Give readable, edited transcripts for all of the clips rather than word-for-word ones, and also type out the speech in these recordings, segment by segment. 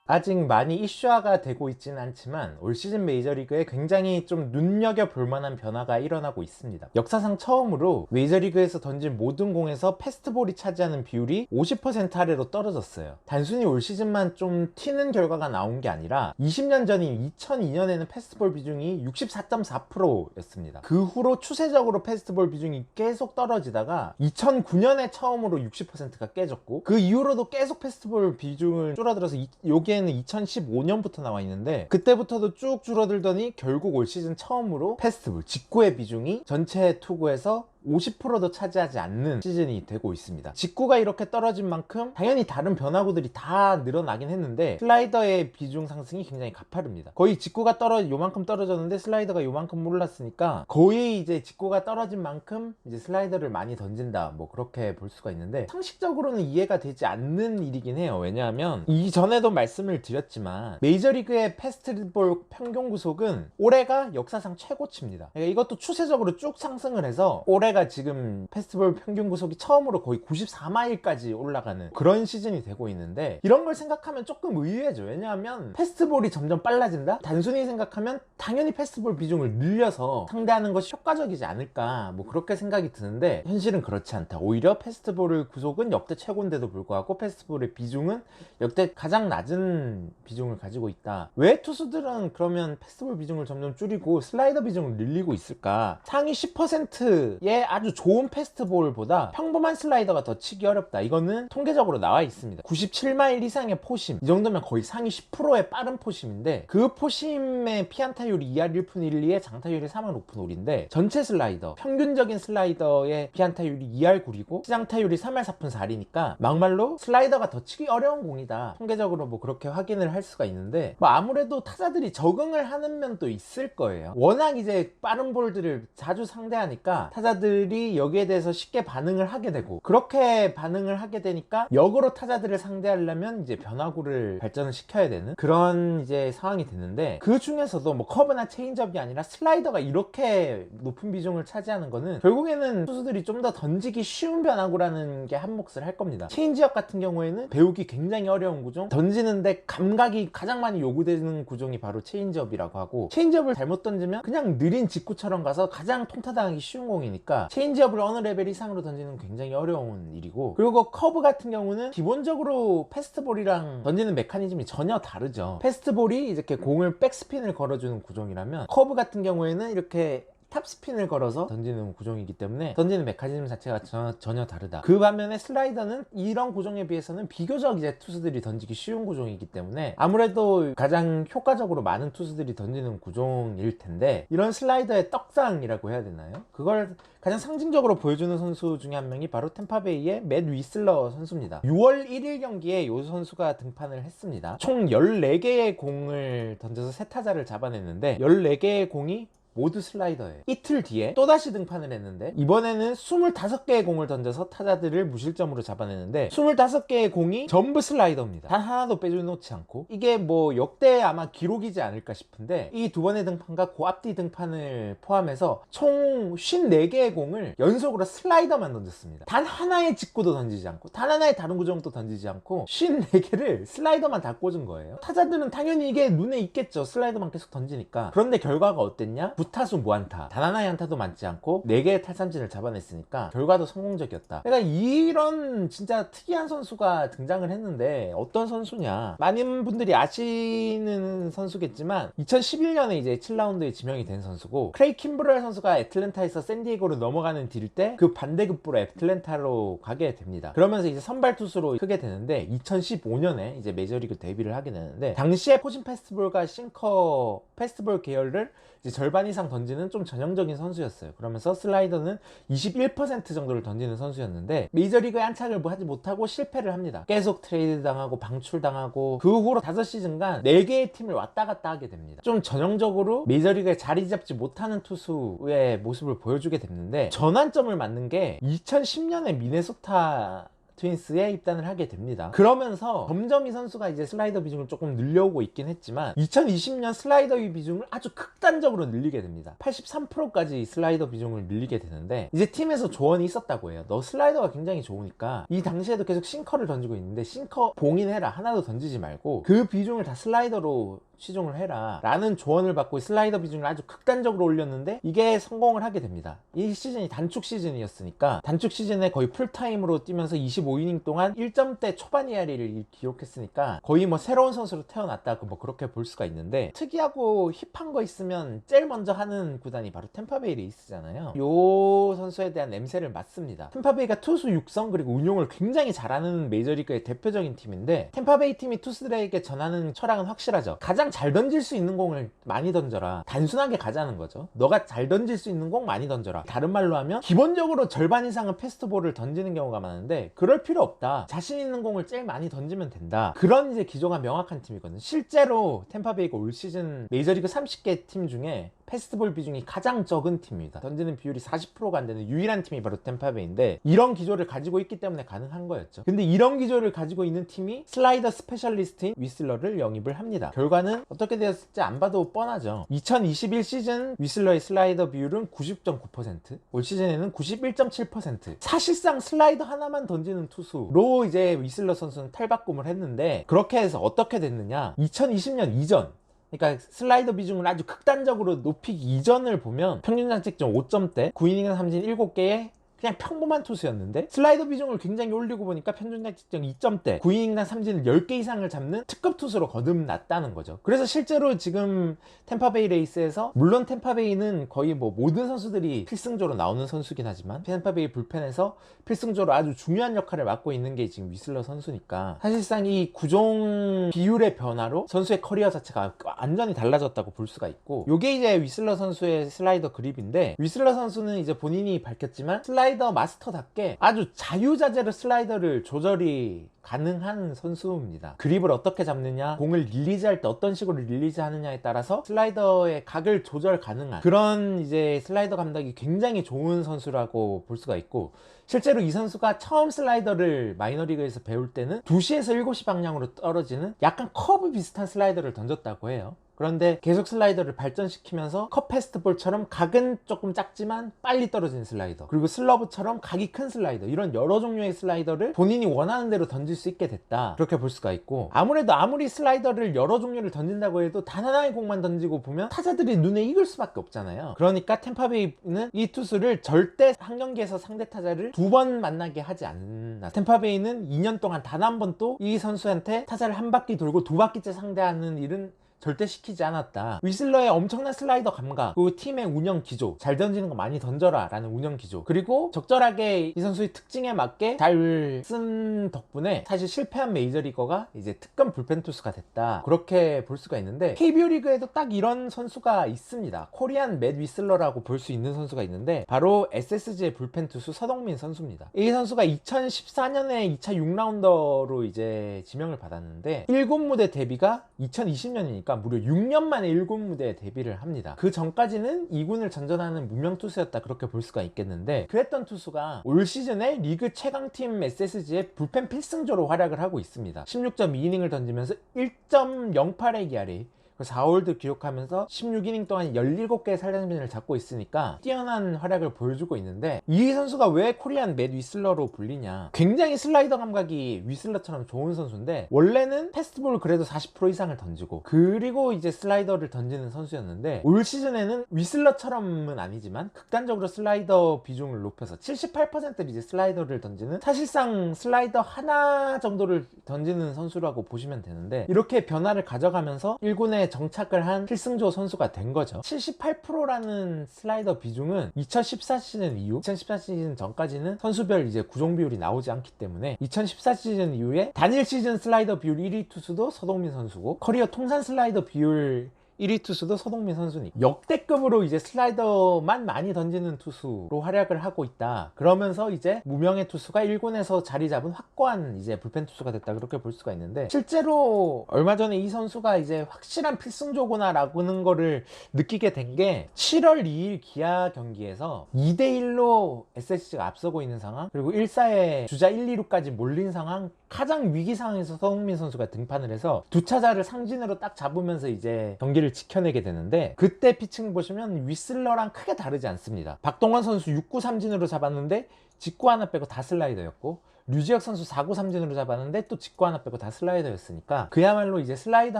아직 많이 이슈화가 되고 있지는 않지만 올 시즌 메이저리그에 굉장히 좀 눈여겨볼 만한 변화가 일어나고 있습니다. 역사상 처음으로 메이저리그에서 던진 모든 공에서 패스트볼이 차지하는 비율이 50% 아래로 떨어졌어요. 단순히 올 시즌만 좀 튀는 결과가 나온 게 아니라 20년 전인 2002년에는 패스트볼 비중이 64.4%였습니다. 그 후로 추세적으로 패스트볼 비중이 계속 떨어지다가 2009년에 처음으로 60%가 깨졌고, 그 이후로도 계속 패스트볼 비중을 줄어들어서 여기에는 2015년부터 나와 있는데, 그때부터도 쭉 줄어들더니 결국 올 시즌 처음으로 패스트볼 직구의 비중이 전체 투구에서 50%도 차지하지 않는 시즌이 되고 있습니다. 직구가 이렇게 떨어진 만큼 당연히 다른 변화구들이 다 늘어나긴 했는데 슬라이더의 비중 상승이 굉장히 가파릅니다. 거의 직구가 요만큼 떨어졌는데 슬라이더가 요만큼 올랐으니까 거의 이제 직구가 떨어진 만큼 이제 슬라이더를 많이 던진다, 뭐 그렇게 볼 수가 있는데, 상식적으로는 이해가 되지 않는 일이긴 해요. 왜냐하면 이전에도 말씀을 드렸지만 메이저리그의 패스트볼 평균 구속은 올해가 역사상 최고치입니다. 그러니까 이것도 추세적으로 쭉 상승을 해서 올해가 지금 패스트볼 평균 구속이 처음으로 거의 94마일까지 올라가는 그런 시즌이 되고 있는데, 이런 걸 생각하면 조금 의외죠. 왜냐하면 패스트볼이 점점 빨라진다? 단순히 생각하면 당연히 패스트볼 비중을 늘려서 상대하는 것이 효과적이지 않을까, 뭐 그렇게 생각이 드는데, 현실은 그렇지 않다. 오히려 패스트볼 구속은 역대 최고인데도 불구하고 패스트볼의 비중은 역대 가장 낮은 비중을 가지고 있다. 왜 투수들은 그러면 패스트볼 비중을 점점 줄이고 슬라이더 비중을 늘리고 있을까? 상위 10%의 아주 좋은 패스트볼보다 평범한 슬라이더가 더 치기 어렵다. 이거는 통계적으로 나와 있습니다. 97마일 이상의 포심, 이 정도면 거의 상위 10%의 빠른 포심인데, 그 포심의 피안타율이 2할 1푼 1, 2에 장타율이 3할 5푼 5리인데, 전체 슬라이더, 평균적인 슬라이더의 피안타율이 2할 9리고 시장타율이 3할 4푼 4리니까 막말로 슬라이더가 더 치기 어려운 공이다. 통계적으로 뭐 그렇게 확인을 할 수가 있는데, 뭐 아무래도 타자들이 적응을 하는 면도 있을 거예요. 워낙 이제 빠른 볼들을 자주 상대하니까 타자들이 여기에 대해서 쉽게 반응을 하게 되고, 그렇게 반응을 하게 되니까 역으로 타자들을 상대하려면 이제 변화구를 발전을 시켜야 되는 그런 이제 상황이 됐는데, 그 중에서도 뭐 커브나 체인지업이 아니라 슬라이더가 이렇게 높은 비중을 차지하는 거는 결국에는 투수들이 좀 더 던지기 쉬운 변화구라는 게 한몫을 할 겁니다. 체인지업 같은 경우에는 배우기 굉장히 어려운 구종, 던지는데 감각이 가장 많이 요구되는 구종이 바로 체인지업이라고 하고, 체인지업을 잘못 던지면 그냥 느린 직구처럼 가서 가장 통타당하기 쉬운 공이니까 체인지업을 어느 레벨 이상으로 던지는 굉장히 어려운 일이고, 그리고 커브 같은 경우는 기본적으로 패스트볼이랑 던지는 메커니즘이 전혀 다르죠. 패스트볼이 이렇게 공을 백스핀을 걸어주는 구종이라면, 커브 같은 경우에는 이렇게 탑스핀을 걸어서 던지는 구종이기 때문에 던지는 메커니즘 자체가 전혀 다르다. 그 반면에 슬라이더는 이런 구종에 비해서는 비교적 이제 투수들이 던지기 쉬운 구종이기 때문에 아무래도 가장 효과적으로 많은 투수들이 던지는 구종일 텐데, 이런 슬라이더의 떡상이라고 해야 되나요? 그걸 가장 상징적으로 보여주는 선수 중에 한 명이 바로 템파베이의 맷 위슬러 선수입니다. 6월 1일 경기에 이 선수가 등판을 했습니다. 총 14개의 공을 던져서 세 타자를 잡아냈는데 14개의 공이 모두 슬라이더예요. 이틀 뒤에 또다시 등판을 했는데 이번에는 25개의 공을 던져서 타자들을 무실점으로 잡아내는데 25개의 공이 전부 슬라이더입니다. 단 하나도 빼놓지 않고, 이게 뭐 역대 아마 기록이지 않을까 싶은데, 이 두 번의 등판과 그 앞뒤 등판을 포함해서 총 54개의 공을 연속으로 슬라이더만 던졌습니다. 단 하나의 직구도 던지지 않고 단 하나의 다른 구종도 던지지 않고 54개를 슬라이더만 다 꽂은 거예요. 타자들은 당연히 이게 눈에 익겠죠. 슬라이더만 계속 던지니까. 그런데 결과가 어땠냐? 9타수 무안타, 단 하나의 안타도 맞지 않고 4개의 탈삼진을 잡아냈으니까 결과도 성공적이었다. 그러니까 이런 진짜 특이한 선수가 등장을 했는데, 어떤 선수냐, 많은 분들이 아시는 선수겠지만 2011년에 이제 7라운드에 지명이 된 선수고, 크레이 킴브럴 선수가 애틀랜타에서 샌디에고로 넘어가는 딜 때 그 반대급부로 애틀랜타로 가게 됩니다. 그러면서 이제 선발 투수로 크게 되는데 2015년에 이제 메이저리그 데뷔를 하게 되는데, 당시에 포진 패스트볼과 싱커 패스트볼 계열을 이제 절반 이상 던지는 좀 전형적인 선수였어요. 그러면서 슬라이더는 21% 정도를 던지는 선수였는데 메이저리그에 안착을 하지 못하고 실패를 합니다. 계속 트레이드 당하고 방출당하고, 그 후로 5시즌간 4개의 팀을 왔다 갔다 하게 됩니다. 좀 전형적으로 메이저리그에 자리 잡지 못하는 투수의 모습을 보여주게 됐는데, 전환점을 맞는 게 2010년에 미네소타 트윈스에 입단을 하게 됩니다. 그러면서 점점 이 선수가 이제 슬라이더 비중을 조금 늘려오고 있긴 했지만 2020년 슬라이더의 비중을 아주 극단적으로 늘리게 됩니다. 83%까지 슬라이더 비중을 늘리게 되는데 이제 팀에서 조언이 있었다고 해요. 너 슬라이더가 굉장히 좋으니까 이 당시에도 계속 싱커를 던지고 있는데 싱커 봉인해라. 하나도 던지지 말고 그 비중을 다 슬라이더로 시중을 해라 라는 조언을 받고 슬라이더 비중을 아주 극단적으로 올렸는데 이게 성공을 하게 됩니다. 이 시즌이 단축 시즌이었으니까 단축 시즌에 거의 풀타임으로 뛰면서 25이닝 동안 1점대 초반 ERA를 기록했으니까 거의 뭐 새로운 선수로 태어났다고 뭐 그렇게 볼 수가 있는데, 특이하고 힙한 거 있으면 제일 먼저 하는 구단이 바로 템파베이 레이스잖아요. 요 선수에 대한 냄새를 맡습니다. 템파베이가 투수 육성 그리고 운용을 굉장히 잘하는 메이저리그의 대표적인 팀인데, 템파베이 팀이 투수들에게 전하는 철학은 확실하죠. 가장 잘 던질 수 있는 공을 많이 던져라. 단순하게 가자는 거죠. 너가 잘 던질 수 있는 공 많이 던져라. 다른 말로 하면 기본적으로 절반 이상은 패스트볼을 던지는 경우가 많은데 그럴 필요 없다. 자신 있는 공을 제일 많이 던지면 된다. 그런 이제 기조가 명확한 팀이거든요. 실제로 템파베이가 올 시즌 메이저리그 30개 팀 중에 패스트볼 비중이 가장 적은 팀입니다. 던지는 비율이 40%가 안 되는 유일한 팀이 바로 템파베이인데, 이런 기조를 가지고 있기 때문에 가능한 거였죠. 근데 이런 기조를 가지고 있는 팀이 슬라이더 스페셜리스트인 위슬러를 영입을 합니다. 결과는 어떻게 되었을지 안 봐도 뻔하죠. 2021 시즌 위슬러의 슬라이더 비율은 90.9%, 올 시즌에는 91.7%. 사실상 슬라이더 하나만 던지는 투수로 이제 위슬러 선수는 탈바꿈을 했는데, 그렇게 해서 어떻게 됐느냐, 2020년 이전, 그러니까 슬라이더 비중을 아주 극단적으로 높이기 이전을 보면 평균 자책점 5점대, 9이닝 삼진 7개에 그냥 평범한 투수였는데, 슬라이더 비중을 굉장히 올리고 보니까 평균 자책점 2점대, 9이닝당 삼진을 10개 이상을 잡는 특급 투수로 거듭났다는 거죠. 그래서 실제로 지금 템파베이 레이스에서, 물론 템파베이는 거의 뭐 모든 선수들이 필승조로 나오는 선수긴 하지만 템파베이 불펜에서 필승조로 아주 중요한 역할을 맡고 있는 게 지금 위슬러 선수니까, 사실상 이 구종 비율의 변화로 선수의 커리어 자체가 완전히 달라졌다고 볼 수가 있고, 요게 이제 위슬러 선수의 슬라이더 그립인데, 위슬러 선수는 이제 본인이 밝혔지만 슬라이더 마스터답게 아주 자유자재로 슬라이더를 조절이 가능한 선수입니다. 그립을 어떻게 잡느냐, 공을 릴리즈할 때 어떤 식으로 릴리즈하느냐에 따라서 슬라이더의 각을 조절 가능한 그런 이제 슬라이더 감각이 굉장히 좋은 선수라고 볼 수가 있고, 실제로 이 선수가 처음 슬라이더를 마이너리그에서 배울 때는 2시에서 7시 방향으로 떨어지는 약간 커브 비슷한 슬라이더를 던졌다고 해요. 그런데 계속 슬라이더를 발전시키면서 컵 패스트볼처럼 각은 조금 작지만 빨리 떨어지는 슬라이더, 그리고 슬러브처럼 각이 큰 슬라이더, 이런 여러 종류의 슬라이더를 본인이 원하는 대로 던질 수 있게 됐다, 그렇게 볼 수가 있고, 아무래도 아무리 슬라이더를 여러 종류를 던진다고 해도 단 하나의 공만 던지고 보면 타자들이 눈에 익을 수밖에 없잖아요. 그러니까 템파베이는 이 투수를 절대 한 경기에서 상대 타자를 2번 만나게 하지 않나. 템파베이는 2년 동안 단 한 번도 이 선수한테 타자를 한 바퀴 돌고 2바퀴째 상대하는 일은 절대 시키지 않았다. 위슬러의 엄청난 슬라이더 감각, 그 팀의 운영 기조, 잘 던지는 거 많이 던져라 라는 운영 기조, 그리고 적절하게 이 선수의 특징에 맞게 잘 쓴 덕분에 사실 실패한 메이저리거가 이제 특급 불펜 투수가 됐다, 그렇게 볼 수가 있는데, KBO 리그에도 딱 이런 선수가 있습니다. 코리안 맷 위슬러라고 볼 수 있는 선수가 있는데, 바로 SSG의 불펜 투수 서동민 선수입니다. 이 선수가 2014년에 2차 6라운더로 이제 지명을 받았는데, 1군 무대 데뷔가 2020년이니까 무려 6년 만에 1군 무대에 데뷔를 합니다. 그 전까지는 2군을 전전하는 무명 투수였다, 그렇게 볼 수가 있겠는데, 그랬던 투수가 올 시즌에 리그 최강팀 SSG의 불펜 필승조로 활약을 하고 있습니다. 16.2이닝을 던지면서 1.08의 ERA, 4홀드 기록하면서 16이닝 동안 17개의 살점진을 잡고 있으니까 뛰어난 활약을 보여주고 있는데, 이 선수가 왜 코리안 맷 위슬러로 불리냐, 굉장히 슬라이더 감각이 위슬러처럼 좋은 선수인데, 원래는 패스트볼 그래도 40% 이상을 던지고 그리고 이제 슬라이더를 던지는 선수였는데, 올 시즌에는 위슬러처럼은 아니지만 극단적으로 슬라이더 비중을 높여서 78%를 이제 슬라이더를 던지는, 사실상 슬라이더 하나 정도를 던지는 선수라고 보시면 되는데, 이렇게 변화를 가져가면서 1군에 정착을 한 필승조 선수가 된 거죠. 78%라는 슬라이더 비중은 2014 시즌 이후, 2014 시즌 전까지는 선수별 이제 구종 비율이 나오지 않기 때문에 2014 시즌 이후에 단일 시즌 슬라이더 비율 1위 투수도 서동민 선수고, 커리어 통산 슬라이더 비율 1위 투수도 서동민 선수니까 역대급으로 이제 슬라이더만 많이 던지는 투수로 활약을 하고 있다. 그러면서 이제 무명의 투수가 1군에서 자리 잡은 확고한 이제 불펜 투수가 됐다, 그렇게 볼 수가 있는데, 실제로 얼마 전에 이 선수가 이제 확실한 필승조구나 라는 거를 느끼게 된 게 7월 2일 기아 경기에서 2대1로 SSG가 앞서고 있는 상황, 그리고 1사에 주자 1, 2루까지 몰린 상황, 가장 위기 상황에서 서동민 선수가 등판을 해서 두 타자를 상진으로 딱 잡으면서 이제 경기를 지켜내게 되는데, 그때 피칭 보시면 휘슬러랑 크게 다르지 않습니다. 박동원 선수 6구 삼진으로 잡았는데 직구 하나 빼고 다 슬라이더였고, 류지혁 선수 4구 삼진으로 잡았는데 또 직구 하나 빼고 다 슬라이더였으니까 그야말로 이제 슬라이더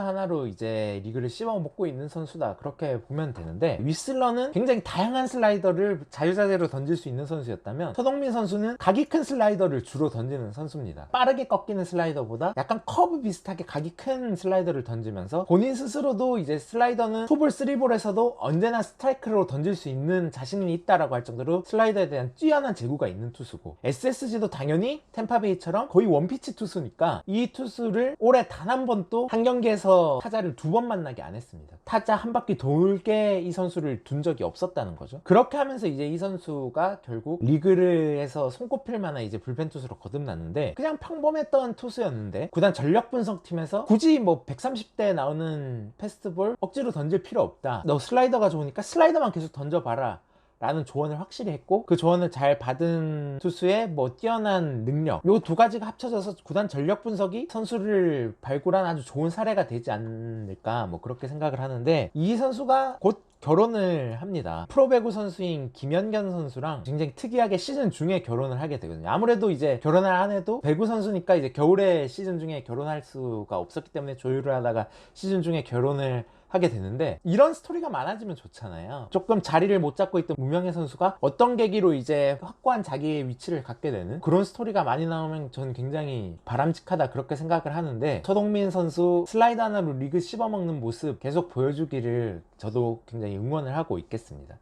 하나로 이제 리그를 씹어먹고 있는 선수다, 그렇게 보면 되는데, 휘슬러는 굉장히 다양한 슬라이더를 자유자재로 던질 수 있는 선수였다면 서동민 선수는 각이 큰 슬라이더를 주로 던지는 선수입니다. 빠르게 꺾이는 슬라이더보다 약간 커브 비슷하게 각이 큰 슬라이더를 던지면서 본인 스스로도 이제 슬라이더는 2볼 3볼에서도 언제나 스트라이크로 던질 수 있는 자신이 있다라고 할 정도로 슬라이더에 대한 뛰어난 제구가 있는 투수고, SSG도 당연히 템파베이처럼 거의 원피치 투수니까 이 투수를 올해 단 한 번도 한 경기에서 타자를 2번 만나게 안 했습니다. 타자 한 바퀴 돌게 이 선수를 둔 적이 없었다는 거죠. 그렇게 하면서 이제 이 선수가 결국 리그에서 손꼽힐 만한 이제 불펜 투수로 거듭났는데, 그냥 평범했던 투수였는데 구단 전력 분석팀에서 굳이 뭐 130대 나오는 패스트볼 억지로 던질 필요 없다, 너 슬라이더가 좋으니까 슬라이더만 계속 던져봐라 라는 조언을 확실히 했고, 그 조언을 잘 받은 투수의 뭐 뛰어난 능력, 요 두 가지가 합쳐져서 구단 전력 분석이 선수를 발굴한 아주 좋은 사례가 되지 않을까, 뭐 그렇게 생각을 하는데, 이 선수가 곧 결혼을 합니다. 프로배구 선수인 김연경 선수랑 굉장히 특이하게 시즌 중에 결혼을 하게 되거든요. 아무래도 이제 결혼을 안 해도 배구 선수니까 이제 겨울에 시즌 중에 결혼할 수가 없었기 때문에 조율을 하다가 시즌 중에 결혼을 하게 되는데, 이런 스토리가 많아지면 좋잖아요. 조금 자리를 못 잡고 있던 무명의 선수가 어떤 계기로 이제 확고한 자기의 위치를 갖게 되는 그런 스토리가 많이 나오면 저는 굉장히 바람직하다, 그렇게 생각을 하는데, 서동민 선수 슬라이드 하나로 리그 씹어먹는 모습 계속 보여주기를 저도 굉장히 응원을 하고 있겠습니다.